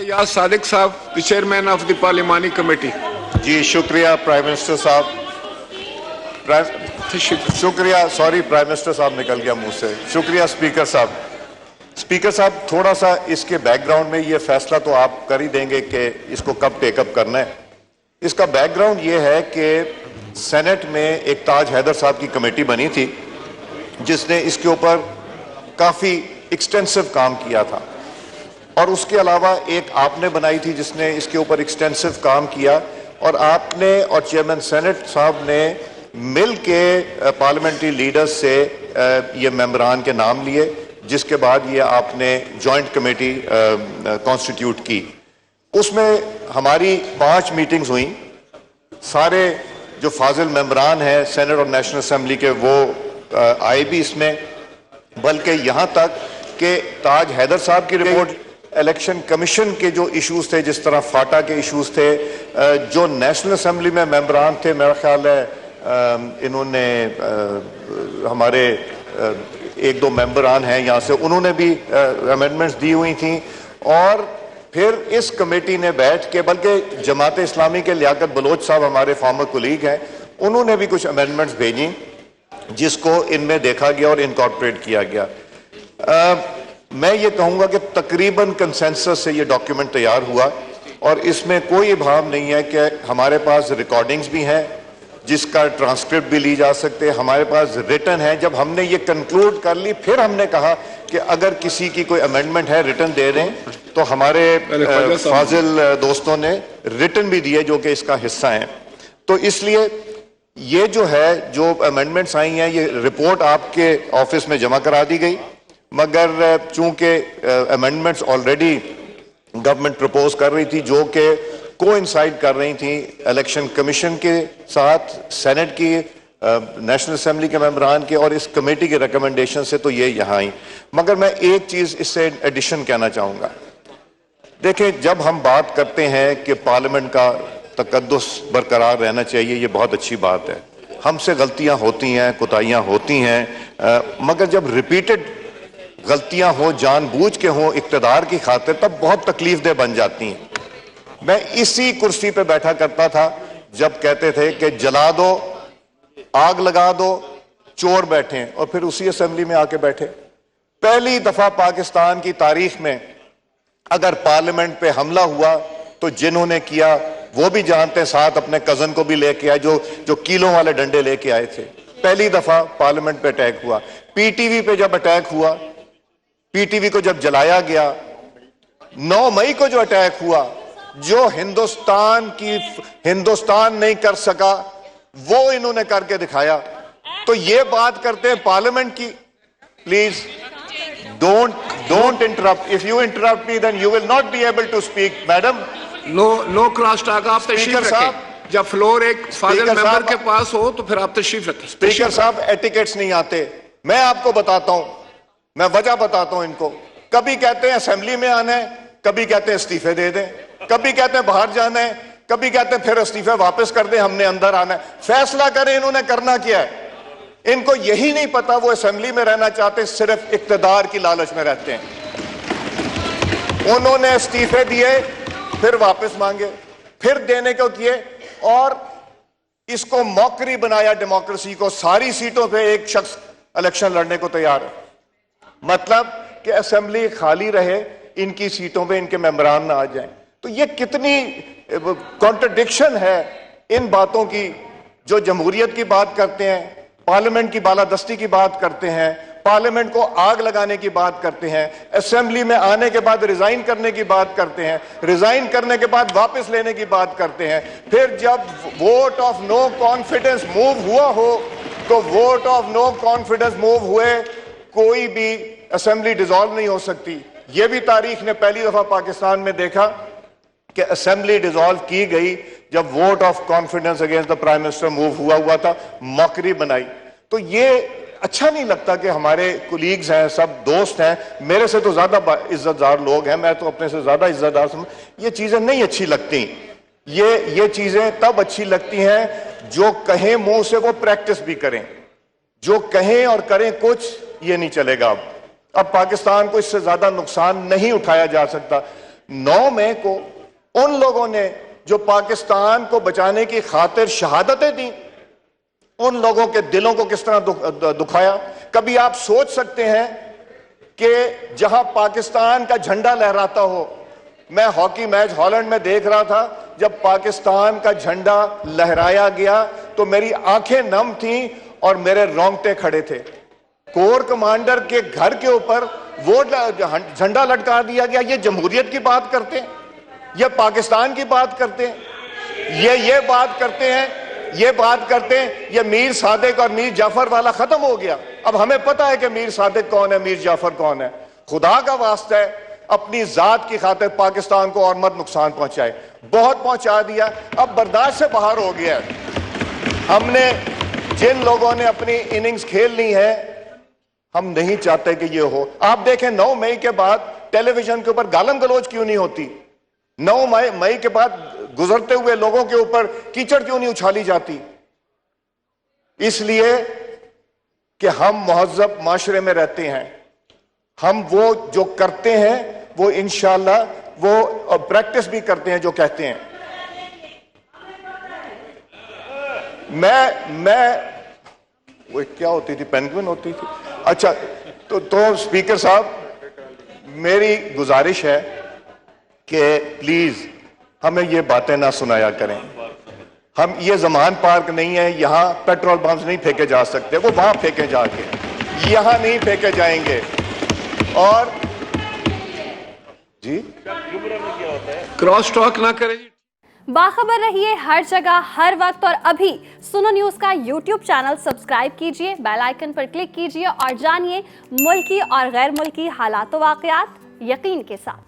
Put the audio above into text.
फयाज सादिक साहब, the chairman of the parliamentary committee. जी शुक्रिया prime minister साहब। शुक्रिया, सॉरी प्राइम मिनिस्टर साहब निकल गया मुंह से। शुक्रिया स्पीकर साहब। स्पीकर साहब, थोड़ा सा इसके बैकग्राउंड में ये फैसला तो आप कर ही देंगे कि इसको कब टेकअप करना है। इसका बैकग्राउंड ये है कि सेनेट में एक ताज हैदर साहब की कमेटी बनी थी जिसने इसके ऊपर काफ़ी एक्सटेंसिव काम किया था, और उसके अलावा एक आपने बनाई थी जिसने इसके ऊपर एक्सटेंसिव काम किया, और आपने और चेयरमैन सेनेट साहब ने मिल के पार्लियामेंट्री लीडर्स से ये मेंबरान के नाम लिए, जिसके बाद ये आपने जॉइंट कमेटी कॉन्स्टिट्यूट की। उसमें हमारी 5 मीटिंग्स हुई। सारे जो फाजिल मेंबरान हैं सेनेट और नेशनल असेंबली के वो आए भी इसमें, बल्कि यहाँ तक कि ताज हैदर साहब की रिपोर्ट, इलेक्शन कमीशन के जो इश्यूज थे, जिस तरह फाटा के इश्यूज थे, जो नेशनल असेंबली में मेंबरान थे, मेरा ख्याल है इन्होंने हमारे 1-2 मेंबरान हैं यहाँ से, उन्होंने भी अमेंडमेंट्स दी हुई थी। और फिर इस कमेटी ने बैठ के, बल्कि जमात इस्लामी के लियाकत बलोच साहब हमारे फॉर्मर कोलीग हैं, उन्होंने भी कुछ अमेंडमेंट्स भेजी जिसको इनमें देखा गया और इनकॉर्पोरेट किया गया। मैं ये कहूँगा कि तकरीबन कंसेंसस से ये डॉक्यूमेंट तैयार हुआ, और इसमें कोई इबाहम नहीं है कि हमारे पास रिकॉर्डिंग्स भी हैं जिसका ट्रांसक्रिप्ट भी ली जा सकते हैं, हमारे पास रिटन है। जब हमने ये कंक्लूड कर ली, फिर हमने कहा कि अगर किसी की कोई अमेंडमेंट है रिटन दे दें, तो हमारे फाजिल दोस्तों ने रिटन भी दिए जो कि इसका हिस्सा हैं। तो इसलिए ये जो है, जो अमेंडमेंट्स आई हैं, ये रिपोर्ट आपके ऑफिस में जमा करा दी गई, मगर चूंकि अमेंडमेंट्स ऑलरेडी गवर्नमेंट प्रपोज कर रही थी जो कि कोइंसाइड कर रही थी इलेक्शन कमीशन के साथ, सेनेट की, नेशनल असेंबली के मेंबरान के और इस कमेटी के रिकमेंडेशन से, तो ये यहाँ आई। मगर मैं एक चीज़ इससे एडिशन कहना चाहूँगा। देखें, जब हम बात करते हैं कि पार्लियामेंट का तकद्दुस बरकरार रहना चाहिए, ये बहुत अच्छी बात है। हमसे गलतियाँ होती हैं, कोताहियाँ होती हैं, मगर जब रिपीटेड गलतियां हो, जानबूझ के हो, इक्तदार की खातिर, तब बहुत तकलीफ बन जाती हैं। मैं इसी कुर्सी पे बैठा करता था जब कहते थे कि जला दो, आग लगा दो, चोर बैठे, और फिर उसी असेंबली में आके बैठे। पहली दफा पाकिस्तान की तारीख में अगर पार्लियामेंट पे हमला हुआ तो जिन्होंने किया वो भी जानते हैं, साथ अपने कजन को भी लेके आए जो किलों वाले डंडे लेके आए थे। पहली दफा पार्लियामेंट पे अटैक हुआ। पीटीवी पे जब अटैक हुआ, पीटीवी को जब जलाया गया, 9 मई को जो अटैक हुआ, जो हिंदुस्तान नहीं कर सका वो इन्होंने करके दिखाया। तो ये बात करते हैं पार्लियामेंट की। Please don't interrupt. If you interrupt me then you will not be able to speak. Madam, no cross talk. आप तशरीफ रखें। जब फ्लोर एक फाजिल मेंबर के पास हो तो फिर आप तशरीफ रखें। स्पीकर साहब, एटिकेट्स नहीं आते। मैं आपको बताता हूं, मैं वजह बताता हूं इनको। कभी कहते हैं असेंबली में आना है, कभी कहते हैं इस्तीफे दे दें, कभी कहते हैं बाहर जाना है, कभी कहते हैं फिर इस्तीफे वापस कर दें, हमने अंदर आना है। फैसला करें इन्होंने करना क्या है। इनको यही नहीं पता वो असेंबली में रहना चाहते, सिर्फ इक्तदार की लालच में रहते हैं। उन्होंने इस्तीफे दिए, फिर वापस मांगे, फिर देने को किए, और इसको मौकरी बनाया डेमोक्रेसी को। सारी सीटों पे एक शख्स इलेक्शन लड़ने को तैयार है, मतलब कि असेंबली खाली रहे, इनकी सीटों पे इनके मेंबरान ना आ जाएं। तो ये कितनी कॉन्ट्रडिक्शन है इन बातों की। जो जमहूरियत की बात करते हैं, पार्लियामेंट की बालादस्ती की बात करते हैं, पार्लियामेंट को आग लगाने की बात करते हैं, असेंबली में आने के बाद रिजाइन करने की बात करते हैं, रिजाइन करने के बाद वापस लेने की बात करते हैं। फिर जब vote of no confidence move हुआ हो, तो vote of no confidence move हुए, कोई भी असेंबली डिसॉल्व नहीं हो सकती। यह भी तारीख ने पहली दफा पाकिस्तान में देखा कि असेंबली डिसॉल्व की गई जब vote of confidence against the prime minister move हुआ था, मौकरी बनाई। तो ये अच्छा नहीं लगता कि हमारे कोलीग्स हैं, सब दोस्त हैं, मेरे से तो ज्यादा इज्जतदार लोग हैं, मैं तो अपने से ज्यादा इज्जतदार समझ, ये चीजें नहीं अच्छी लगती। ये चीजें तब अच्छी लगती हैं जो कहें मुंह से वो प्रैक्टिस भी करें। जो कहें और करें कुछ, ये नहीं चलेगा। अब पाकिस्तान को इससे ज्यादा नुकसान नहीं उठाया जा सकता। 9 मई को उन लोगों ने जो पाकिस्तान को बचाने की खातिर शहादतें दी, उन लोगों के दिलों को किस तरह दुखाया। कभी आप सोच सकते हैं कि जहां पाकिस्तान का झंडा लहराता हो, मैं हॉकी मैच हॉलैंड में देख रहा था, जब पाकिस्तान का झंडा लहराया गया तो मेरी आंखें नम थीं और मेरे रोंगटे खड़े थे। कोर कमांडर के घर के ऊपर वो झंडा लटका दिया गया। ये जमहूरियत की बात करते हैं, ये पाकिस्तान की बात करते हैं, ये बात करते हैं, ये मीर सादिक और मीर जाफर वाला खत्म हो गया। अब हमें पता है कि मीर सादिक कौन है, मीर जाफर कौन है। खुदा का वास्ता है, अपनी जात की खातिर पाकिस्तान को और मत नुकसान पहुंचाए। बहुत पहुंचा दिया, अब बर्दाश्त से बाहर हो गया है। हमने जिन लोगों ने अपनी इनिंग्स खेल ली है, हम नहीं चाहते कि ये हो। आप देखें 9 मई के बाद टेलीविजन के ऊपर गालम गलोच क्यों नहीं होती? 9 मई के बाद गुजरते हुए लोगों के ऊपर कीचड़ क्यों नहीं उछाली जाती? इसलिए कि हम मुहज़्ज़ब माशरे में रहते हैं। हम वो जो करते हैं वो इंशाअल्लाह वो प्रैक्टिस भी करते हैं जो कहते हैं। मैं वो क्या होती थी, पेंगुइन होती थी। अच्छा, तो स्पीकर साहब, मेरी गुजारिश है कि प्लीज हमें ये बातें ना सुनाया करें। हम ये ज़मान पार्क नहीं है, यहां पेट्रोल बम्स नहीं फेंके जा सकते, वो वहां फेंके जाके, यहां नहीं फेंके जाएंगे। और जी क्रॉस टॉक ना करें। बाखबर रहिए हर जगह हर वक्त। और अभी सुनो न्यूज का यूट्यूब चैनल सब्सक्राइब कीजिए, बेल आइकन पर क्लिक कीजिए और जानिए मुल्की और गैर मुल्की हालात व वाक़यात यकीन के साथ।